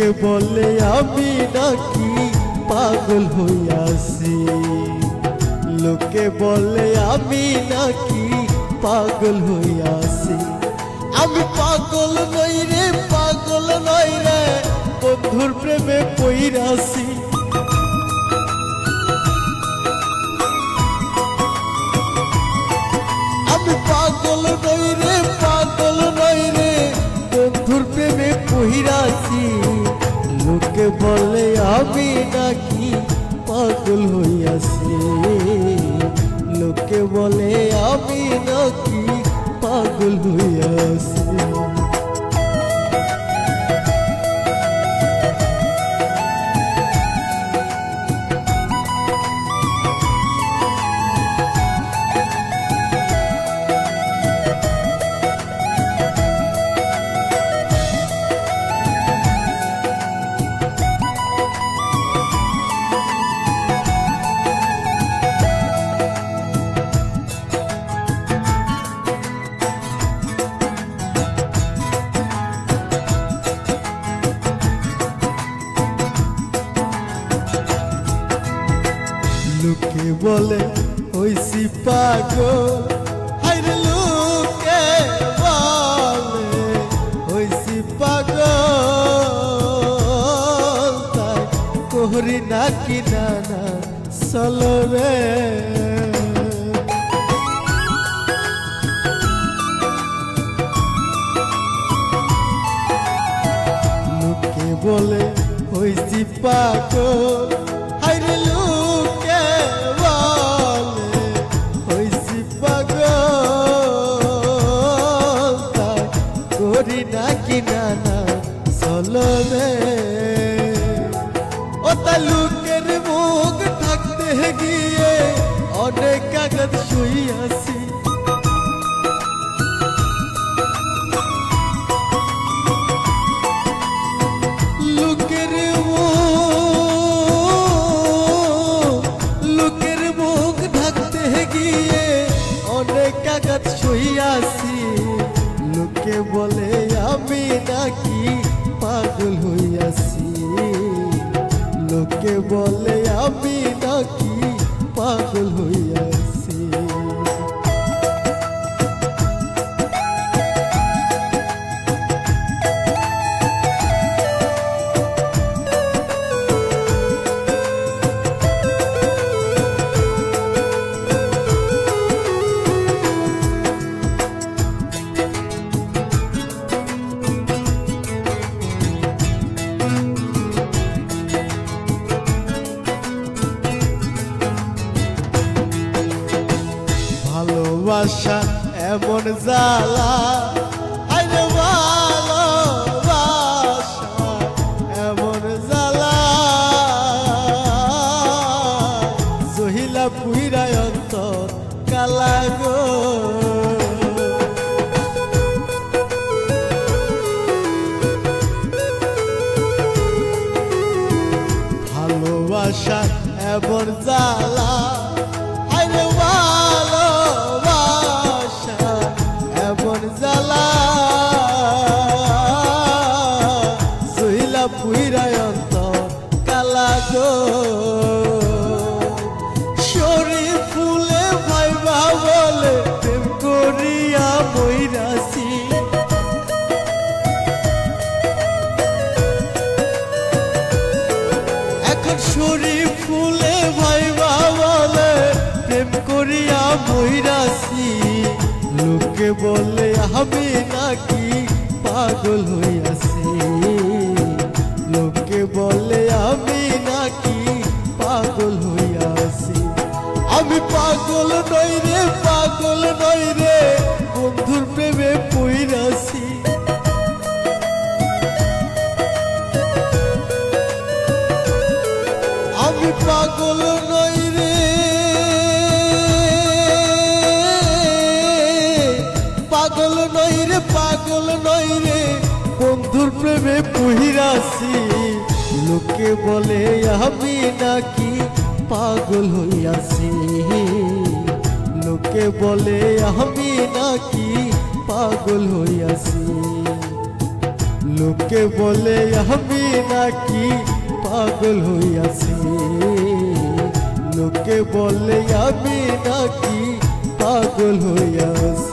লোকে বলে আমি নাকি পাগল হইয়াছি, লোকে বলে আমি নাকি পাগল হইয়াছি। আমি পাগল নই রে, পাগল নই রে, বন্ধুর প্রেমে পইরাছি। আমি পাগল নই রে, পাগল নই রে, বন্ধুর প্রেমে পইরাছি। লোকে বলে আমি নাকি পাগল হইয়াছি, লোকে বলে আমি নাকি পাগল হইয়াছি। লোকে বলে হইছি পাগল, হায়রে লোকে বলে হইছি পাগল, তাই করি নাকি নানা চলবে। লোকে বলে হইছি পাগল, হায়রে লোকে বলে হইছি পাগল, তাই করি নাকি নানা চলবে। ও তা লোকের মুখ ঢাকতে গিয়ে অনেক কাগজ শুইয়াছি। কাগজ শুইয়াছি, লোকে বলে আমি নাকি পাগল হইয়াছি, লোকে বলে আমি নাকি পাগল হইয়াছি। ভালোবাসা এমন জ্বালা, আরে ভালোবাসা এমন জ্বালা, জহিলা পুইরায় অন্তর কালা গো। ভালোবাসা এমন জ্বালা, আরে ভালোবাসা এমন জ্বালা, জহিলা পুইরায় অন্তর কালা গো। শরীর ফুলে ভাইবা বলে প্রেম করিয়া মইরাছি, এখন শরীর ফুলে ভাইবা বলে প্রেম করিয়া মইরাছি। লোকে বলে আমি নাকি পাগল হইয়াছি, লোকে বলে আমি নাকি পাগল হইয়াছি। আমি পাগল নই রে, পাগল নই রে, বন্ধুর প্রেমে পইরাছি। আমি পাগল নই রে, পাগল নই রে, পাগল নই রে, বন্ধুর প্রেমে পইরাছি। লোকে বলে আমি নাকি পাগল হইয়াছি, লোকে বলে আমি নাকি পাগল হইয়াছি। লোকে বলে আমি নাকি পাগল হইয়াছি, লোকে বলে আমি নাকি পাগল হইয়াছি।